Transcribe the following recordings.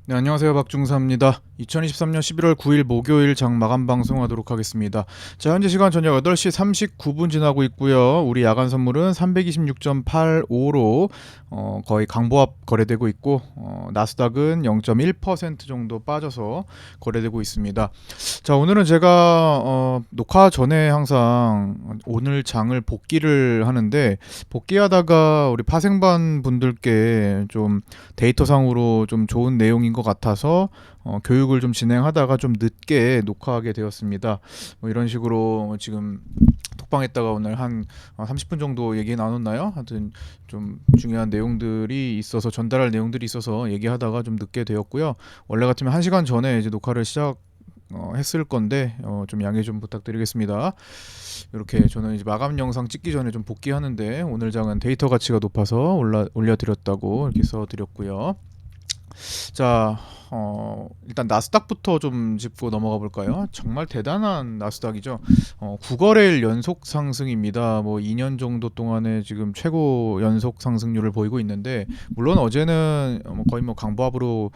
네, 안녕하세요. 박중사입니다. 2023년 11월 9일 목요일 장 마감 방송하도록 하겠습니다. 자, 현재 시간 저녁 8시 39분 지나고 있고요. 우리 야간 선물은 326.85로 거의 강보합 거래되고 있고 나스닥은 0.1% 정도 빠져서 거래되고 있습니다. 자, 오늘은 제가 녹화 전에 항상 오늘 장을 복기를 하는데 복귀하다가 우리 파생반 분들께 좀 데이터상으로 좀 좋은 내용인 것 같아서 교육을 좀 진행하다가 좀 늦게 녹화하게 되었습니다. 뭐 이런 식으로 지금 톡방에다가 오늘 한 30분 정도 얘기 나눴나요? 하여튼 좀 중요한 내용들이 있어서 전달할 내용들이 있어서 얘기하다가 좀 늦게 되었고요. 원래 같으면 1시간 전에 이제 녹화를 했을 건데 좀 양해 좀 부탁드리겠습니다. 이렇게 저는 이제 마감 영상 찍기 전에 좀 복귀하는데 오늘 장은 데이터 가치가 높아서 올려드렸다고 이렇게 써드렸고요. 자, 일단 나스닥부터 좀 짚고 넘어가 볼까요? 정말 대단한 나스닥이죠. 9거래일 연속 상승입니다. 뭐 2년 정도 동안에 지금 최고 연속 상승률을 보이고 있는데 물론 어제는 거의 뭐 강보합으로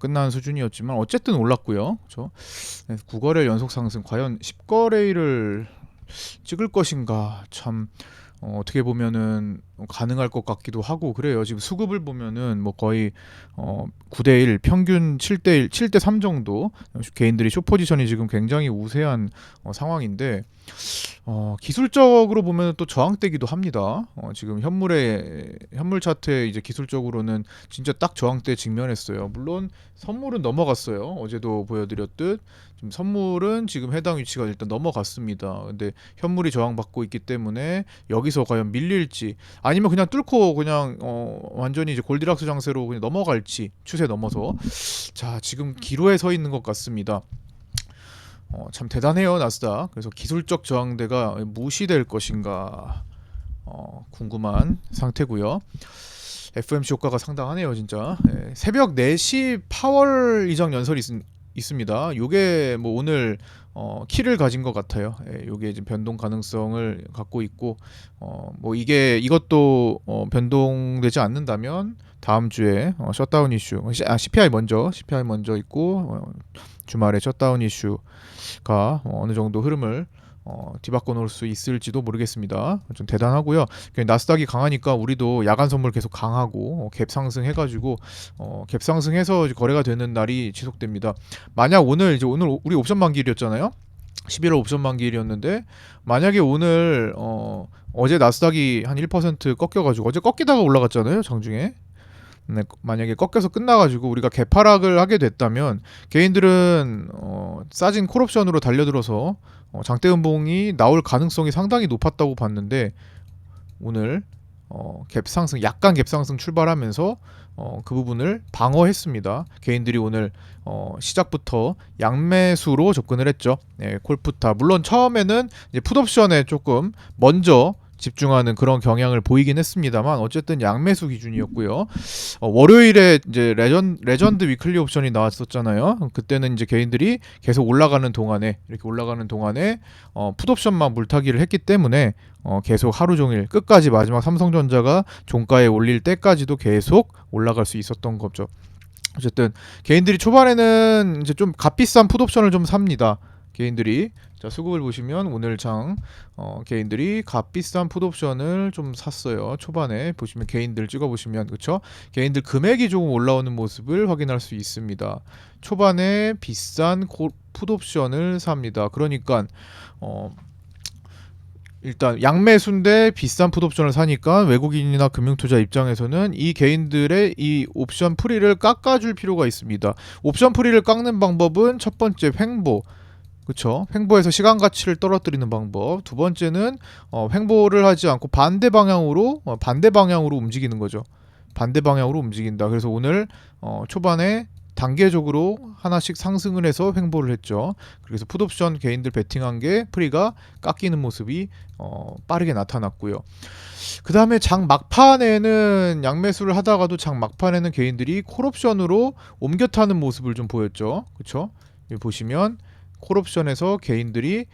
끝난 수준이었지만 어쨌든 올랐고요. 그렇죠? 9거래일 연속 상승 과연 10거래일을 찍을 것인가 참 어떻게 보면은 가능할 것 같기도 하고 그래요. 지금 수급을 보면은 뭐 거의 9대1 평균 7대1, 7대3 정도 개인들이 숏 포지션이 지금 굉장히 우세한 상황인데 기술적으로 보면 또 저항대기도 합니다. 지금 현물 차트에 이제 기술적으로는 진짜 딱 저항대 직면했어요. 물론 선물은 넘어갔어요. 어제도 보여드렸듯 지금 선물은 지금 해당 위치가 일단 넘어갔습니다. 근데 현물이 저항받고 있기 때문에 여기서 과연 밀릴지 아니면 그냥 뚫고 그냥 완전히 이제 골디락스 장세로 그냥 넘어갈지 추세 넘어서 자 지금 기로에 서 있는 것 같습니다. 참 대단해요 나스닥. 그래서 기술적 저항대가 무시될 것인가 궁금한 상태고요. FMC 효과가 상당하네요 진짜. 새벽 4시 파월 이정 연설이 있습니다. 요게 뭐 오늘 키를 가진 것 같아요. 요게 지금 변동 가능성을 갖고 있고 뭐 이것도 변동되지 않는다면 다음 주에 셧다운 이슈 CPI 먼저 있고 주말에 셧다운 이슈가 어느 정도 흐름을 뒤바꿔 놓을 수 있을지도 모르겠습니다. 좀 대단하고요. 나스닥이 강하니까 우리도 야간 선물 계속 강하고 갭 상승해가지고 갭 상승해서 거래가 되는 날이 지속됩니다. 만약 오늘 우리 옵션 만기일이었잖아요. 11월 옵션 만기일이었는데 만약에 오늘 어제 나스닥이 한 1% 꺾여가지고 어제 꺾이다가 올라갔잖아요 장중에. 네, 만약에 꺾여서 끝나가지고 우리가 개파락을 하게 됐다면 개인들은 싸진 콜옵션으로 달려들어서 장대 음봉이 나올 가능성이 상당히 높았다고 봤는데 오늘 약간 갭 상승 출발하면서 그 부분을 방어했습니다. 개인들이 오늘 시작부터 양매수로 접근을 했죠. 콜푸타 물론 처음에는 이제 풋옵션에 조금 먼저 집중하는 그런 경향을 보이긴 했습니다만 어쨌든 양매수 기준이었고요. 월요일에 이제 레전드 위클리 옵션이 나왔었잖아요. 그때는 이제 개인들이 계속 올라가는 동안에 풋옵션만 물타기를 했기 때문에 계속 하루 종일 끝까지 마지막 삼성전자가 종가에 올릴 때까지도 계속 올라갈 수 있었던 거죠. 어쨌든 개인들이 초반에는 이제 좀 값비싼 풋옵션을 좀 삽니다. 개인들이 자 수급을 보시면 오늘 장 개인들이 값비싼 풋옵션을 좀 샀어요. 초반에 보시면 개인들 찍어보시면 그쵸? 개인들 금액이 조금 올라오는 모습을 확인할 수 있습니다. 초반에 비싼 풋옵션을 삽니다. 그러니까 일단 양매수인데 비싼 풋옵션을 사니까 외국인이나 금융투자 입장에서는 이 개인들의 이 옵션 풀이를 깎아줄 필요가 있습니다. 옵션 풀이를 깎는 방법은 첫 번째 횡보 그쵸? 횡보해서 시간 가치를 떨어뜨리는 방법. 두 번째는 횡보를 하지 않고 반대 방향으로 움직이는 거죠. 반대 방향으로 움직인다. 그래서 오늘 초반에 단계적으로 하나씩 상승을 해서 횡보를 했죠. 그래서 풋옵션 개인들 베팅한 게 프리가 깎이는 모습이 빠르게 나타났고요. 그 다음에 장 막판에는 양매수를 하다가도 장 막판에는 개인들이 콜옵션으로 옮겨 타는 모습을 좀 보였죠. 그쵸? 여기 보시면 콜옵션에서 개인들이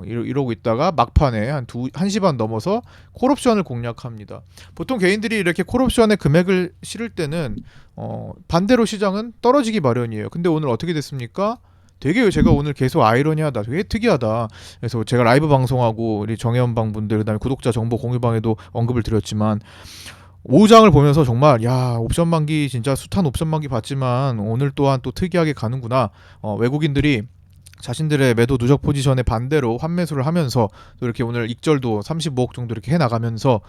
이러고 있다가 막판에 한 1시 반 넘어서 콜옵션을 공략합니다. 보통 개인들이 이렇게 콜옵션에 금액을 실을 때는 반대로 시장은 떨어지기 마련이에요. 근데 오늘 어떻게 됐습니까? 되게 제가 오늘 계속 아이러니하다, 되게 특이하다. 그래서 제가 라이브 방송하고 우리 정혜원방 분들, 그다음에 구독자 정보 공유방에도 언급을 드렸지만, 오장을 보면서 정말 야, 옵션 만기 진짜 숱한 옵션 만기 봤지만 오늘 또한 또 특이하게 가는구나. 외국인들이 자신들의 매도 누적 포지션에 반대로 환매수를 하면서 또 이렇게 오늘 익절도 35억 정도 이렇게 해나가면서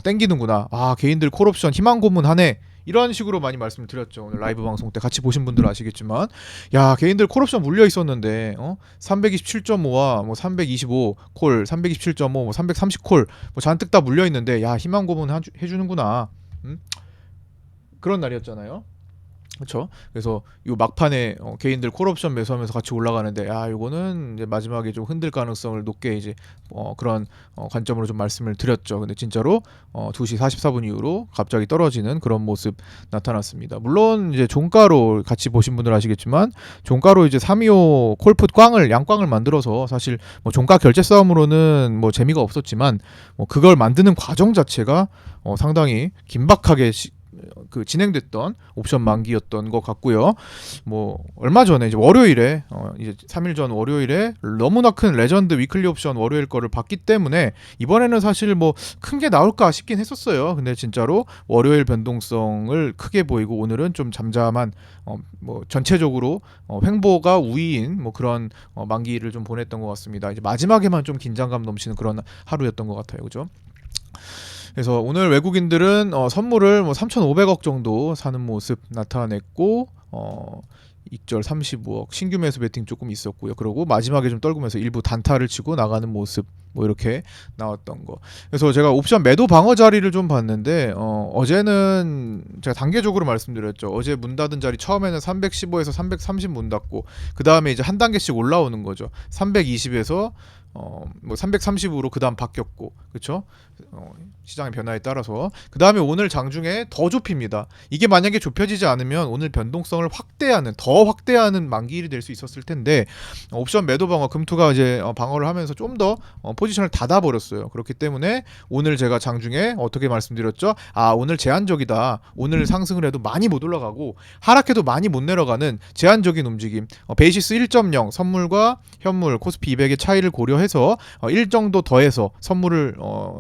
땡기는구나. 아, 개인들 콜옵션 희망 고문하네. 이런 식으로 많이 말씀을 드렸죠. 오늘 라이브 방송 때 같이 보신 분들 아시겠지만, 야, 개인들 콜옵션 물려 있었는데 327.5와 뭐 325 콜, 327.5, 뭐 330 콜, 뭐 잔뜩 다 물려 있는데, 야, 희망 고문 해주는구나. 그런 날이었잖아요. 그렇죠. 그래서 이 막판에 개인들 콜옵션 매수하면서 같이 올라가는데, 아, 이거는 이제 마지막에 좀 흔들 가능성을 높게 이제 그런 관점으로 좀 말씀을 드렸죠. 근데 진짜로 2시 44분 이후로 갑자기 떨어지는 그런 모습 나타났습니다. 물론 이제 종가로 같이 보신 분들 아시겠지만, 종가로 이제 325 콜풋 꽝을 양꽝을 만들어서 사실 뭐 종가 결제 싸움으로는 뭐 재미가 없었지만, 뭐 그걸 만드는 과정 자체가 상당히 긴박하게 진행됐던 옵션 만기였던 것 같고요. 뭐 얼마 전에 이제 월요일에 이제 3일 전 월요일에 너무나 큰 레전드 위클리 옵션 월요일 거를 봤기 때문에 이번에는 사실 뭐 큰 게 나올까 싶긴 했었어요. 근데 진짜로 월요일 변동성을 크게 보이고 오늘은 좀 잠잠한 뭐 전체적으로 횡보가 우위인 뭐 그런 만기를 좀 보냈던 것 같습니다. 이제 마지막에만 좀 긴장감 넘치는 그런 하루였던 것 같아요. 그죠? 그래서 오늘 외국인들은 선물을 뭐 3,500억 정도 사는 모습 나타냈고, 익절 35억, 신규 매수 베팅 조금 있었고요. 그리고 마지막에 좀 떨구면서 일부 단타를 치고 나가는 모습, 뭐 이렇게 나왔던 거. 그래서 제가 옵션 매도 방어 자리를 좀 봤는데, 어제는 제가 단계적으로 말씀드렸죠. 어제 문 닫은 자리 처음에는 315에서 330 문 닫고, 그 다음에 이제 한 단계씩 올라오는 거죠. 320에서 뭐 330으로 그 다음 바뀌었고, 그렇죠? 시장의 변화에 따라서 그 다음에 오늘 장중에 더 좁힙니다. 이게 만약에 좁혀지지 않으면 오늘 변동성을 더 확대하는 만기일이 될 수 있었을 텐데, 옵션 매도 방어 금투가 이제 방어를 하면서 좀 더 포지션을 닫아 버렸어요. 그렇기 때문에 오늘 제가 장중에 어떻게 말씀드렸죠? 아, 오늘 제한적이다. 오늘 상승을 해도 많이 못 올라가고 하락해도 많이 못 내려가는 제한적인 움직임. 베이시스 1.0 선물과 현물 코스피 200의 차이를 고려해서 1 정도 더해서 선물을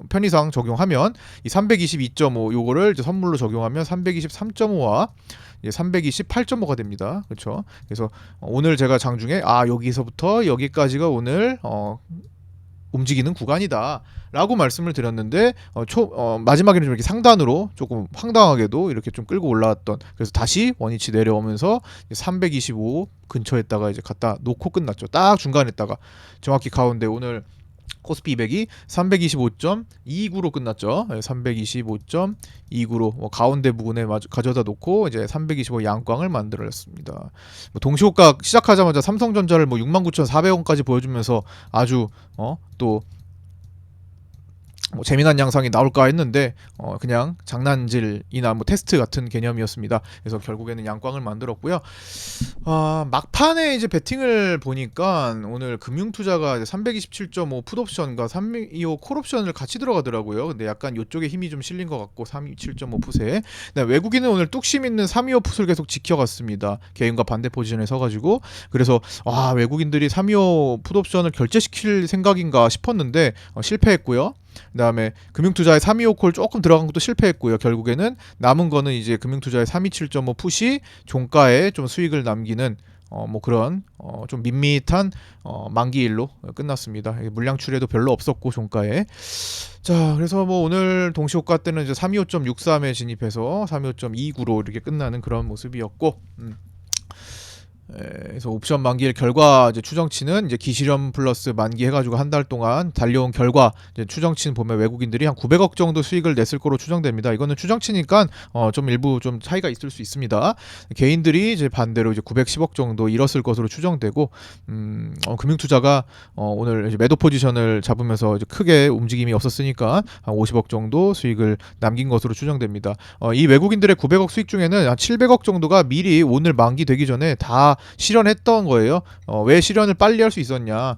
편의상 적용하면 이 322.5 요거를 이제 선물로 적용하면 323.5와 328.5가 됩니다. 그렇죠? 그래서 오늘 제가 장중에 여기서부터 여기까지가 오늘 움직이는 구간이다 라고 말씀을 드렸는데, 마지막에는 좀 이렇게 상단으로 조금 황당하게도 이렇게 좀 끌고 올라왔던, 그래서 다시 원위치 내려오면서 325 근처에다가 이제 갖다 놓고 끝났죠. 딱 중간에다가 정확히 가운데 오늘 코스피 200이 325.29로 끝났죠. 325.29로 가운데 부분에 가져다 놓고 이제 325 양광을 만들어냈습니다. 뭐 동시호가 시작하자마자 삼성전자를 뭐 69,400원까지 보여주면서 아주 또 뭐 재미난 양상이 나올까 했는데 그냥 장난질이나 뭐 테스트 같은 개념이었습니다. 그래서 결국에는 양광을 만들었고요. 막판에 이제 베팅을 보니까 오늘 금융투자가 327.5 풋옵션과 325 콜옵션을 같이 들어가더라고요. 근데 약간 이쪽에 힘이 좀 실린 것 같고 327.5 풋에, 외국인은 오늘 뚝심 있는 325 풋을 계속 지켜갔습니다. 개인과 반대 포지션에 서가지고. 그래서 외국인들이 325 풋옵션을 결제시킬 생각인가 싶었는데 실패했고요. 그다음에 금융투자의 325콜 조금 들어간 것도 실패했고요. 결국에는 남은 거는 이제 금융투자의 327.5 풋이 종가에 좀 수익을 남기는 뭐 그런 좀 밋밋한 만기일로 끝났습니다. 물량 출회도 별로 없었고 종가에. 자, 그래서 뭐 오늘 동시호가 때는 이제 325.63에 진입해서 325.29로 이렇게 끝나는 그런 모습이었고, 그래서 옵션 만기일 결과 이제 추정치는 이제 기실현 플러스 만기 해가지고 한 달 동안 달려온 결과 이제 추정치는 보면 외국인들이 한 900억 정도 수익을 냈을 거로 추정됩니다. 이거는 추정치니까 좀 일부 좀 차이가 있을 수 있습니다. 개인들이 이제 반대로 이제 910억 정도 잃었을 것으로 추정되고, 금융투자가 오늘 이제 매도 포지션을 잡으면서 이제 크게 움직임이 없었으니까 한 50억 정도 수익을 남긴 것으로 추정됩니다. 이 외국인들의 900억 수익 중에는 한 700억 정도가 미리 오늘 만기 되기 전에 다 실현했던 거예요. 왜 실현을 빨리 할 수 있었냐?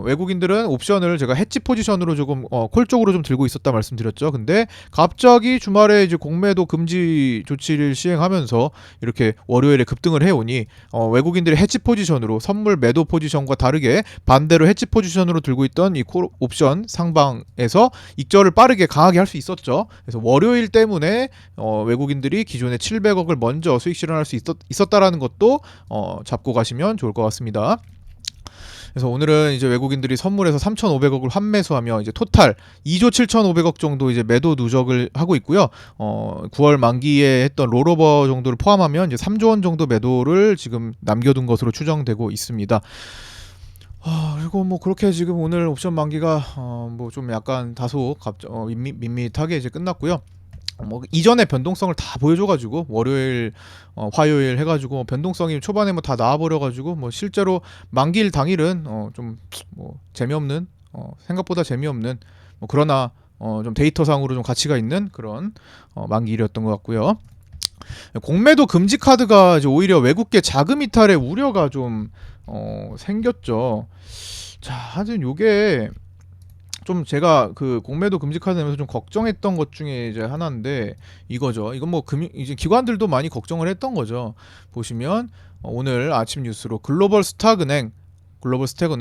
외국인들은 옵션을 제가 해치 포지션으로 조금 콜 쪽으로 좀 들고 있었다 말씀드렸죠. 근데 갑자기 주말에 이제 공매도 금지 조치를 시행하면서 이렇게 월요일에 급등을 해오니 외국인들이 해치 포지션으로 선물 매도 포지션과 다르게 반대로 해치 포지션으로 들고 있던 이 콜 옵션 상방에서 익절을 빠르게 강하게 할 수 있었죠. 그래서 월요일 때문에 외국인들이 기존에 700억을 먼저 수익 실현할 수 있었다라는 것도 잡고 가시면 좋을 것 같습니다. 그래서 오늘은 이제 외국인들이 선물에서 3,500억을 환매수하며 이제 토탈 2조 7,500억 정도 이제 매도 누적을 하고 있고요. 9월 만기에 했던 롤오버 정도를 포함하면 이제 3조 원 정도 매도를 지금 남겨둔 것으로 추정되고 있습니다. 그리고 뭐 그렇게 지금 오늘 옵션 만기가 뭐 좀 약간 다소 밋밋하게 이제 끝났고요. 뭐 이전에 변동성을 다 보여줘가지고 월요일, 화요일 해가지고 변동성이 초반에 뭐 다 나와버려가지고 뭐 실제로 만기일 당일은 좀 뭐 재미없는 생각보다 재미없는 뭐 그러나 좀 데이터상으로 좀 가치가 있는 그런 만기일이었던 것 같고요. 공매도 금지 카드가 이제 오히려 외국계 자금 이탈의 우려가 좀 생겼죠. 자, 하여튼 요게 좀 제가 그 공매도 금지 카드 내면서 좀 걱정했던 것 중에 이제 하나인데 이거죠. 이건 뭐 이제 기관들도 많이 걱정을 했던 거죠. 보시면 오늘 아침 뉴스로 글로벌 스택은행,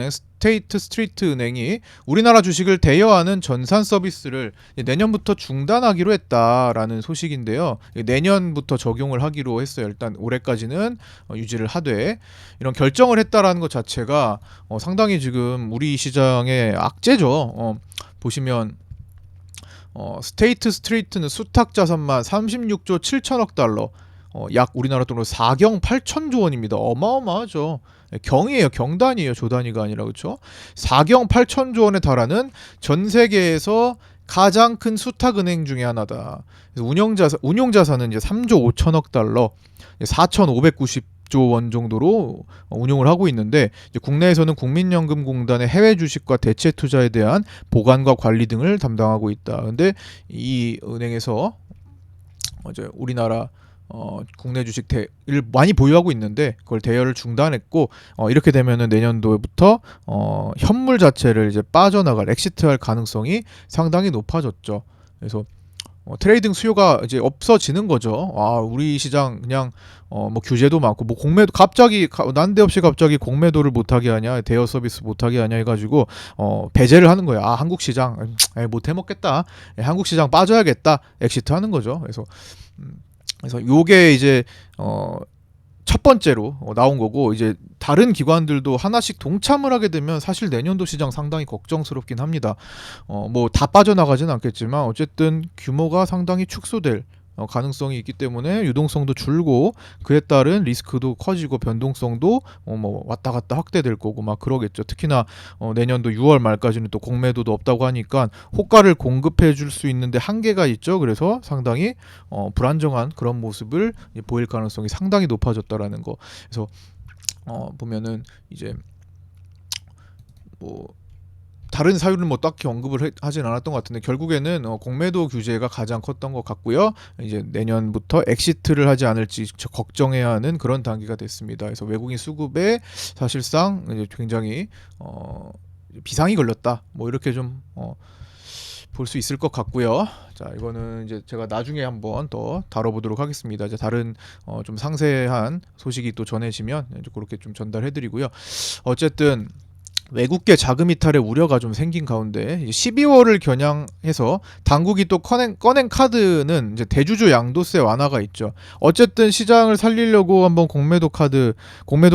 스테이트 스트리트 은행이 우리나라 주식을 대여하는 전산 서비스를 내년부터 중단하기로 했다라는 소식인데요. 내년부터 적용을 하기로 했어요. 일단 올해까지는 유지를 하되 이런 결정을 했다라는 것 자체가 상당히 지금 우리 시장의 악재죠. 보시면 스테이트 스트리트는 수탁 자산만 36조 7천억 달러, 약 우리나라 돈으로 4경 8천조 원입니다. 어마어마하죠. 경이에요. 경단이에요. 조단위가 아니라, 그렇죠? 4경 8천조 원에 달하는 전 세계에서 가장 큰 수탁은행 중에 하나다. 그래서 운용자산은 이제 3조 5천억 달러, 4,590조 원 정도로 운용을 하고 있는데, 이제 국내에서는 국민연금공단의 해외 주식과 대체 투자에 대한 보관과 관리 등을 담당하고 있다. 근데 이 은행에서 이제 우리나라 국내 주식을 많이 보유하고 있는데 그걸 대여를 중단했고, 이렇게 되면은 내년도부터 현물 자체를 이제 빠져나갈 엑시트할 가능성이 상당히 높아졌죠. 그래서 트레이딩 수요가 이제 없어지는 거죠. 우리 시장 그냥 뭐 규제도 많고 뭐 공매도 갑자기 난데없이 갑자기 공매도를 못하게 하냐, 대여 서비스 못하게 하냐 해가지고 배제를 하는 거예요. 한국 시장 못 해먹겠다, 한국 시장 빠져야겠다, 엑시트 하는 거죠. 그래서 요게 이제 첫 번째로 나온 거고, 이제 다른 기관들도 하나씩 동참을 하게 되면 사실 내년도 시장 상당히 걱정스럽긴 합니다. 뭐 다 빠져나가진 않겠지만 어쨌든 규모가 상당히 축소될 가능성이 있기 때문에 유동성도 줄고 그에 따른 리스크도 커지고 변동성도 뭐 왔다 갔다 확대될 거고 막 그러겠죠. 특히나 내년도 6월 말까지는 또 공매도도 없다고 하니까 호가를 공급해 줄 수 있는데 한계가 있죠. 그래서 상당히 불안정한 그런 모습을 보일 가능성이 상당히 높아졌다라는 거. 그래서 보면은 이제 뭐 다른 사유는 뭐 딱히 언급을 하진 않았던 것 같은데 결국에는 공매도 규제가 가장 컸던 것 같고요. 이제 내년부터 엑시트를 하지 않을지 걱정해야 하는 그런 단계가 됐습니다. 그래서 외국인 수급에 사실상 이제 굉장히 비상이 걸렸다, 뭐 이렇게 좀 볼 수 있을 것 같고요. 자, 이거는 이제 제가 나중에 한번 더 다뤄보도록 하겠습니다. 이제 다른 좀 상세한 소식이 또 전해지면 이제 그렇게 좀 전달해드리고요. 어쨌든 외국계 자금 이탈의 우려가 좀 생긴 가운데 12월을 겨냥해서 당국이 또 꺼낸 카드는 이제 대주주 양도세 완화가 있죠. 어쨌든 시장을 살리려고 한번 공매도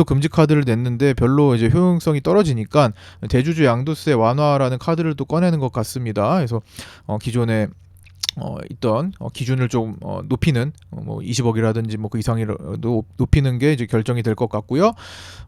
금지 카드를 냈는데 별로 이제 효용성이 떨어지니까 대주주 양도세 완화라는 카드를 또 꺼내는 것 같습니다. 그래서 기존에 있던 기준을 좀 높이는 뭐 20억이라든지 뭐 그 이상이라도 높이는 게 이제 결정이 될 것 같고요.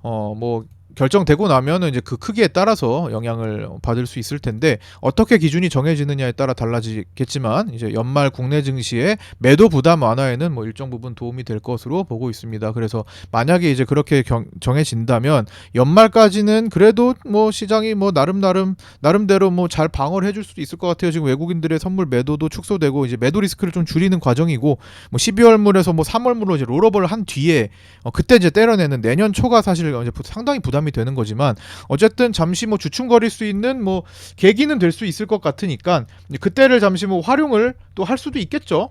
뭐 결정되고 나면은 이제 그 크기에 따라서 영향을 받을 수 있을 텐데 어떻게 기준이 정해지느냐에 따라 달라지겠지만 이제 연말 국내 증시의 매도 부담 완화에는 뭐 일정 부분 도움이 될 것으로 보고 있습니다. 그래서 만약에 이제 그렇게 정해진다면 연말까지는 그래도 뭐 시장이 뭐 나름대로 뭐 잘 방어를 해줄 수도 있을 것 같아요. 지금 외국인들의 선물 매도도 축소되고 이제 매도 리스크를 좀 줄이는 과정이고, 뭐 12월물에서 뭐 3월물로 이제 롤오버를 한 뒤에 그때 이제 때려내는 내년 초가 사실 이제 상당히 부담 부담이 되는 거지만 어쨌든 잠시 뭐 주춤거릴 수 있는 뭐 계기는 될 수 있을 것 같으니까 그때를 잠시 뭐 활용을 또 할 수도 있겠죠.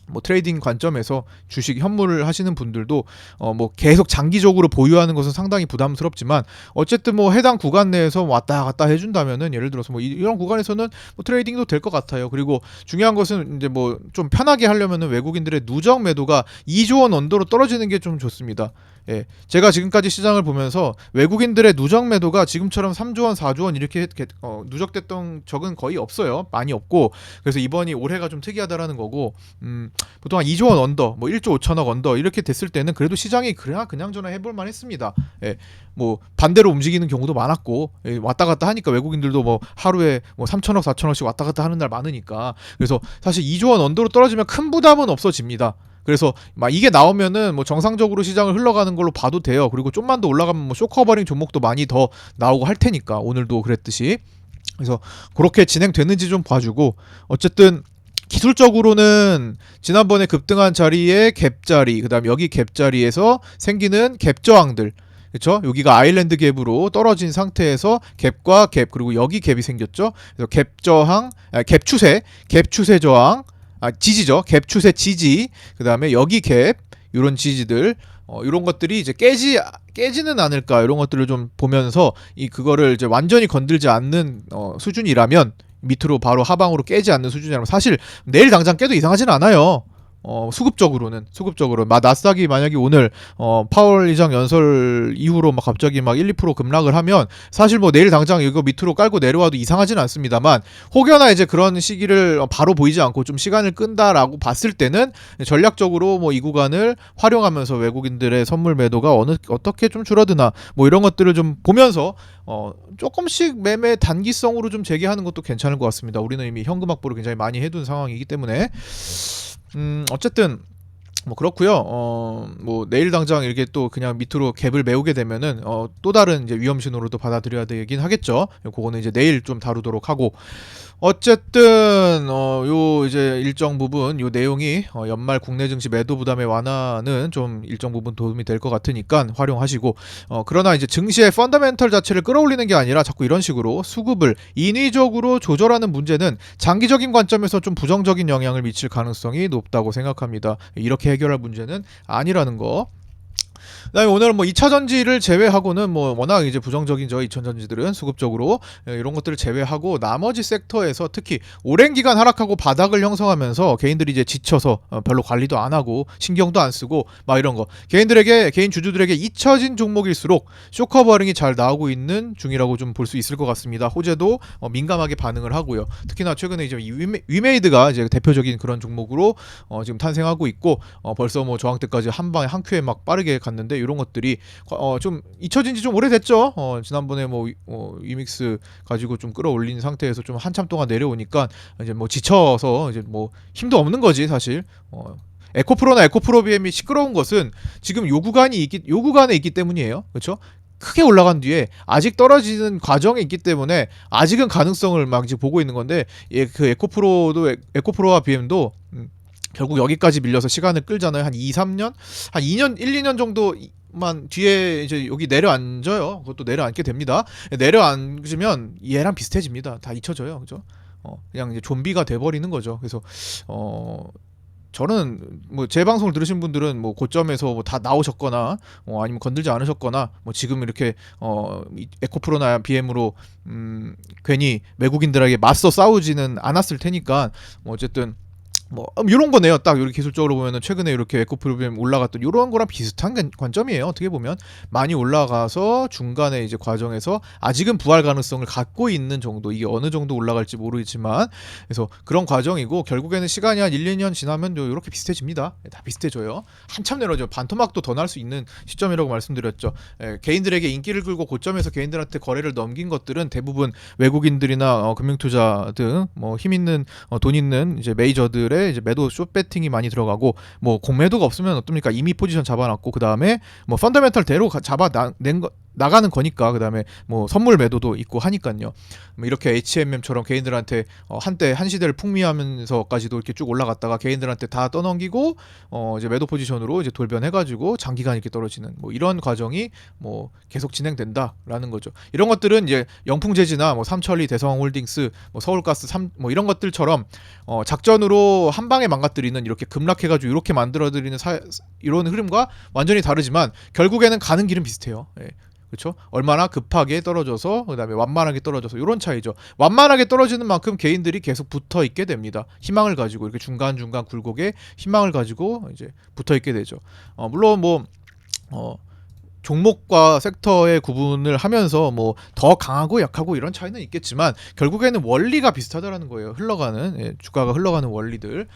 뭐 트레이딩 관점에서 주식 현물을 하시는 분들도 뭐 계속 장기적으로 보유하는 것은 상당히 부담스럽지만 어쨌든 뭐 해당 구간 내에서 왔다 갔다 해준다면은 예를 들어서 뭐 이런 구간에서는 뭐 트레이딩도 될 것 같아요. 그리고 중요한 것은 이제 뭐 좀 편하게 하려면은 외국인들의 누적 매도가 2조 원 언더로 떨어지는 게 좀 좋습니다. 예, 제가 지금까지 시장을 보면서 외국인들의 누적 매도가 지금처럼 3조 원, 4조 원 이렇게 누적됐던 적은 거의 없어요. 많이 없고 그래서 이번이 올해가 좀 특이하다라는 거고 보통 한 2조 원 언더, 뭐 1조 5천억 언더 이렇게 됐을 때는 그래도 시장이 그냥 저나 해볼 만했습니다. 예, 뭐 반대로 움직이는 경우도 많았고 왔다 갔다 하니까 외국인들도 뭐 하루에 뭐 3천억, 4천억씩 왔다 갔다 하는 날 많으니까 그래서 사실 2조 원 언더로 떨어지면 큰 부담은 없어집니다. 그래서 막 이게 나오면은 뭐 정상적으로 시장을 흘러가는 걸로 봐도 돼요. 그리고 좀만 더 올라가면 뭐 쇼커버링 종목도 많이 더 나오고 할 테니까 오늘도 그랬듯이. 그래서 그렇게 진행되는지 좀 봐주고 어쨌든 기술적으로는 지난번에 급등한 자리에 갭자리, 그다음 여기 갭자리에서 생기는 갭 저항들, 그렇죠? 여기가 아일랜드 갭으로 떨어진 상태에서 갭과 갭 그리고 여기 갭이 생겼죠. 그래서 갭 저항, 갭 추세 저항, 지지죠. 갭 추세 지지, 그다음에 여기 갭 이런 지지들. 이런 것들이 이제 깨지는 않을까 이런 것들을 좀 보면서 그거를 이제 완전히 건들지 않는 수준이라면 밑으로 바로 하방으로 깨지 않는 수준이라면 사실 내일 당장 깨도 이상하진 않아요. 수급적으로 나스닥이 만약에 오늘 파월 의장 연설 이후로 막 갑자기 막 1, 2% 급락을 하면 사실 뭐 내일 당장 이거 밑으로 깔고 내려와도 이상하진 않습니다만 혹여나 이제 그런 시기를 바로 보이지 않고 좀 시간을 끈다라고 봤을 때는 전략적으로 뭐 이 구간을 활용하면서 외국인들의 선물 매도가 어떻게 좀 줄어드나 뭐 이런 것들을 좀 보면서 조금씩 매매 단기성으로 좀 재개하는 것도 괜찮을 것 같습니다. 우리는 이미 현금 확보를 굉장히 많이 해둔 상황이기 때문에 어쨌든 뭐 그렇고요. 뭐 내일 당장 이렇게 또 그냥 밑으로 갭을 메우게 되면은 또 다른 이제 위험 신호로도 받아들여야 되긴 하겠죠. 그거는 이제 내일 좀 다루도록 하고 어쨌든 요 이제 일정 부분 요 내용이 연말 국내 증시 매도 부담의 완화는 좀 일정 부분 도움이 될 것 같으니까 활용하시고 그러나 이제 증시의 펀더멘털 자체를 끌어올리는 게 아니라 자꾸 이런 식으로 수급을 인위적으로 조절하는 문제는 장기적인 관점에서 좀 부정적인 영향을 미칠 가능성이 높다고 생각합니다. 이렇게 해결할 문제는 아니라는 거. 그다음에 오늘은 뭐 2차 전지를 제외하고는 뭐 워낙 이제 부정적인 2차 전지들은 수급적으로 이런 것들을 제외하고 나머지 섹터에서 특히 오랜 기간 하락하고 바닥을 형성하면서 개인들이 이제 지쳐서 별로 관리도 안 하고 신경도 안 쓰고 막 이런 거 개인 주주들에게 잊혀진 종목일수록 쇼커버링이 잘 나오고 있는 중이라고 좀 볼 수 있을 것 같습니다. 호재도 민감하게 반응을 하고요. 특히나 최근에 이제 위메이드가 이제 대표적인 그런 종목으로 지금 탄생하고 있고 벌써 뭐 저항 때까지 한 방에 한 큐에 막 빠르게 갔는데 이런 것들이 좀 잊혀진 지 좀 오래됐죠. 지난번에 뭐 위믹스 가지고 좀 끌어올린 상태에서 좀 한참 동안 내려오니까 이제 뭐 지쳐서 이제 뭐 힘도 없는 거지 사실. 에코프로나 에코프로비엠이 시끄러운 것은 지금 요 구간에 있기 때문이에요. 그렇죠? 크게 올라간 뒤에 아직 떨어지는 과정에 있기 때문에 아직은 가능성을 막 이제 보고 있는 건데 그 에코프로와 BM도 결국 여기까지 밀려서 시간을 끌잖아요. 한 2, 3년? 한 2년, 1, 2년 정도만 뒤에 이제 여기 내려앉아요. 그것도 내려앉게 됩니다. 내려앉으면 얘랑 비슷해집니다. 다 잊혀져요. 그죠? 그냥 이제 좀비가 돼버리는 거죠. 그래서, 저는 뭐 제 방송을 들으신 분들은 뭐 고점에서 뭐 다 나오셨거나 아니면 건들지 않으셨거나 뭐 지금 이렇게 에코프로나 BM으로 괜히 외국인들에게 맞서 싸우지는 않았을 테니까 뭐 어쨌든 뭐 이런 거네요. 딱 이렇게 기술적으로 보면은 최근에 이렇게 에코프로비엠 올라갔던 이런 거랑 비슷한 관점이에요. 어떻게 보면 많이 올라가서 중간에 이제 과정에서 아직은 부활 가능성을 갖고 있는 정도. 이게 어느 정도 올라갈지 모르겠지만 그래서 그런 과정이고 결국에는 시간이 한 1, 2년 지나면 이렇게 비슷해집니다. 다 비슷해져요. 한참 내려져. 반토막도 더 날 수 있는 시점이라고 말씀드렸죠. 개인들에게 인기를 끌고 고점에서 개인들한테 거래를 넘긴 것들은 대부분 외국인들이나 금융투자 등 뭐 힘 있는 돈 있는 이제 메이저들의 이제 매도 숏 배팅이 많이 들어가고 뭐 공매도가 없으면 어떻습니까? 이미 포지션 잡아놨고 그 다음에 뭐 펀더멘털대로 잡아낸 거 나가는 거니까. 그다음에 뭐 선물 매도도 있고 하니까요. 뭐 이렇게 HMM처럼 개인들한테 한때 한 시대를 풍미하면서까지도 이렇게 쭉 올라갔다가 개인들한테 다 떠넘기고 이제 매도 포지션으로 이제 돌변해가지고 장기간 이렇게 떨어지는 뭐 이런 과정이 뭐 계속 진행된다라는 거죠. 이런 것들은 이제 영풍재지나 뭐 삼천리, 대성홀딩스, 뭐 서울가스 뭐 이런 것들처럼 작전으로 한 방에 망가뜨리는 이렇게 급락해가지고 이렇게 만들어드리는 이런 흐름과 완전히 다르지만 결국에는 가는 길은 비슷해요. 예. 그렇죠? 얼마나 급하게 떨어져서 그다음에 완만하게 떨어져서 이런 차이죠. 완만하게 떨어지는 만큼 개인들이 계속 붙어 있게 됩니다. 희망을 가지고 이렇게 중간중간 굴곡에 희망을 가지고 이제 붙어 있게 되죠. 물론 뭐 종목과 섹터의 구분을 하면서 뭐 더 강하고 약하고 이런 차이는 있겠지만 결국에는 원리가 비슷하다라는 거예요. 흘러가는 주가가 흘러가는 원리들.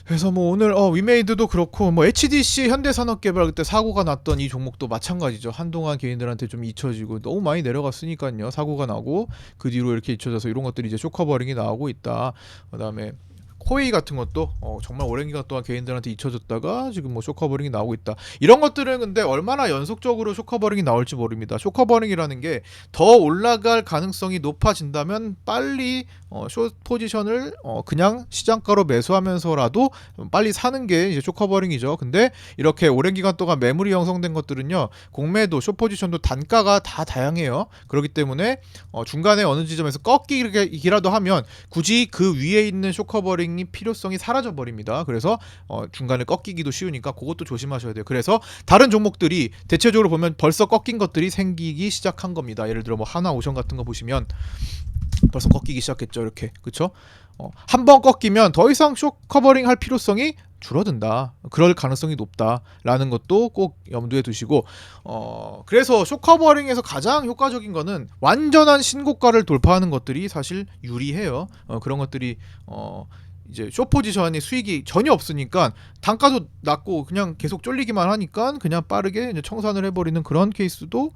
그래서 뭐 오늘 위메이드도 그렇고 뭐 HDC 현대산업개발 그때 사고가 났던 이 종목도 마찬가지죠. 한동안 개인들한테 좀 잊혀지고 너무 많이 내려갔으니까요. 사고가 나고 그 뒤로 이렇게 잊혀져서 이런 것들이 이제 쇼커버링이 나오고 있다. 그다음에 코웨이 같은 것도 정말 오랜 기간 동안 개인들한테 잊혀졌다가 지금 뭐 쇼커버링이 나오고 있다. 이런 것들은 근데 얼마나 연속적으로 쇼커버링이 나올지 모릅니다. 쇼커버링이라는 게 더 올라갈 가능성이 높아진다면 빨리 숏 포지션을 그냥 시장가로 매수하면서라도 빨리 사는 게 이제 쇼커버링이죠. 근데 이렇게 오랜 기간 동안 매물이 형성된 것들은요, 공매도, 숏 포지션도 단가가 다 다양해요. 그렇기 때문에 중간에 어느 지점에서 꺾이기라도 하면 굳이 그 위에 있는 쇼커버링 필요성이 사라져 버립니다. 그래서 중간에 꺾이기도 쉬우니까 그것도 조심하셔야 돼요. 그래서 다른 종목들이 대체적으로 보면 벌써 꺾인 것들이 생기기 시작한 겁니다. 예를 들어 뭐 하나오션 같은 거 보시면 벌써 꺾이기 시작했죠. 이렇게. 그렇죠? 한 번 꺾이면 더 이상 쇼커버링 할 필요성이 줄어든다. 그럴 가능성이 높다라는 것도 꼭 염두에 두시고 그래서 쇼커버링에서 가장 효과적인 거는 완전한 신고가를 돌파하는 것들이 사실 유리해요. 그런 것들이 이제 숏 포지션이 수익이 전혀 없으니까 단가도 낮고 그냥 계속 쫄리기만 하니까 그냥 빠르게 이제 청산을 해버리는 그런 케이스도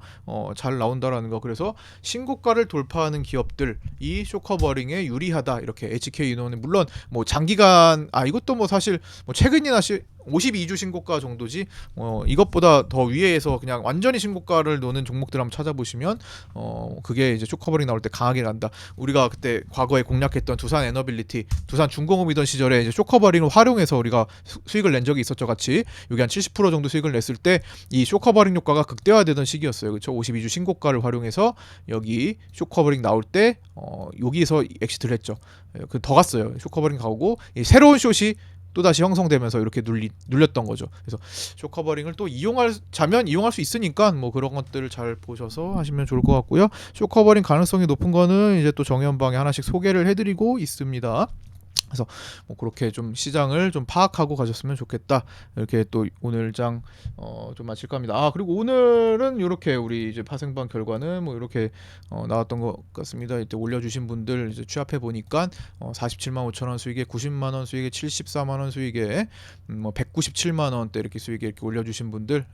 잘 나온다라는 거. 그래서 신고가를 돌파하는 기업들이 쇼커버링에 유리하다. 이렇게 HK 이노는 물론 뭐 장기간 이것도 뭐 사실 뭐 최근이나 52주 신고가 정도지 이것보다 더 위에서 그냥 완전히 신고가를 노는 종목들 한번 찾아보시면 그게 이제 쇼커버링 나올 때 강하게 난다. 우리가 그때 과거에 공략했던 두산 에너빌리티, 두산 중공업이던 시절에 이제 쇼커버링을 활용해서 우리가 수익을 낸 적이 있었죠. 같이 여기 한 70% 정도 수익을 냈을 때 이 쇼커버링 효과가 극대화되던 시기였어요. 그렇죠? 52주 신고가를 활용해서 여기 쇼커버링 나올 때 여기서 엑시트를 했죠. 더 갔어요. 쇼커버링 가고 새로운 숏이 또다시 형성되면서 이렇게 눌렸던 거죠. 그래서 쇼커버링을 또 이용하자면 이용할 수 있으니까 뭐 그런 것들을 잘 보셔서 하시면 좋을 것 같고요. 쇼커버링 가능성이 높은 거는 이제 또 정연방에 하나씩 소개를 해드리고 있습니다. 그래서 뭐 그렇게 좀 시장을 좀 파악하고 가셨으면 좋겠다. 이렇게 또 오늘장 좀 마칠까 합니다. 그리고 오늘은 이렇게 우리 이제 파생방 결과는 뭐 이렇게 나왔던 것 같습니다. 이때 올려주신 분들 이제 취합해 보니까 47만 5천 원 수익에 90만 원 수익에 74만 원 수익에 뭐 197만 원대 이렇게 수익에 이렇게 올려주신 분들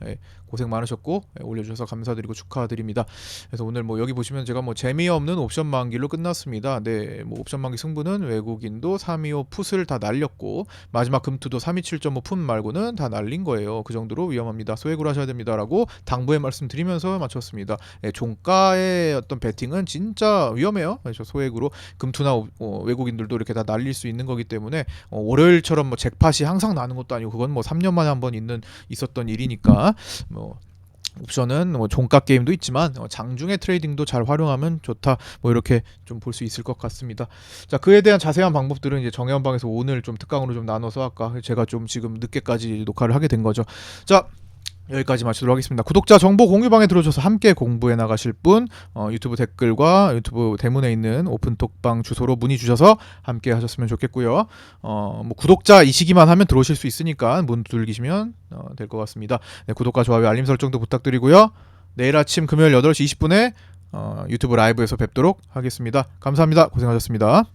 고생 많으셨고 올려주셔서 감사드리고 축하드립니다. 그래서 오늘 뭐 여기 보시면 제가 뭐 재미없는 옵션 만기로 끝났습니다. 네, 뭐 옵션 만기 승부는 외국인도 325 풋을 다 날렸고 마지막 금투도 327.5 풋 말고는 다 날린 거예요. 그 정도로 위험합니다. 소액으로 하셔야 됩니다라고 당부의 말씀드리면서 마쳤습니다. 종가의 어떤 베팅은 진짜 위험해요. 그래서 소액으로 금투나 외국인들도 이렇게 다 날릴 수 있는 거기 때문에 월요일처럼 뭐 잭팟이 항상 나는 것도 아니고 그건 뭐 3년 만에 한 번 있었던 일이니까 뭐 옵션은 뭐 종가 게임도 있지만 장중의 트레이딩도 잘 활용하면 좋다. 뭐 이렇게 좀 볼 수 있을 것 같습니다. 자, 그에 대한 자세한 방법들은 이제 정혜원방에서 오늘 좀 특강으로 좀 나눠서 아까 제가 좀 지금 늦게까지 녹화를 하게 된 거죠. 자, 여기까지 마치도록 하겠습니다. 구독자 정보 공유방에 들어오셔서 함께 공부해 나가실 분 유튜브 댓글과 유튜브 대문에 있는 오픈톡방 주소로 문의 주셔서 함께 하셨으면 좋겠고요. 뭐 구독자이시기만 하면 들어오실 수 있으니까 문 두들기시면 될 것 같습니다. 네, 구독과 좋아요 알림 설정도 부탁드리고요. 내일 아침 금요일 8시 20분에 유튜브 라이브에서 뵙도록 하겠습니다. 감사합니다. 고생하셨습니다.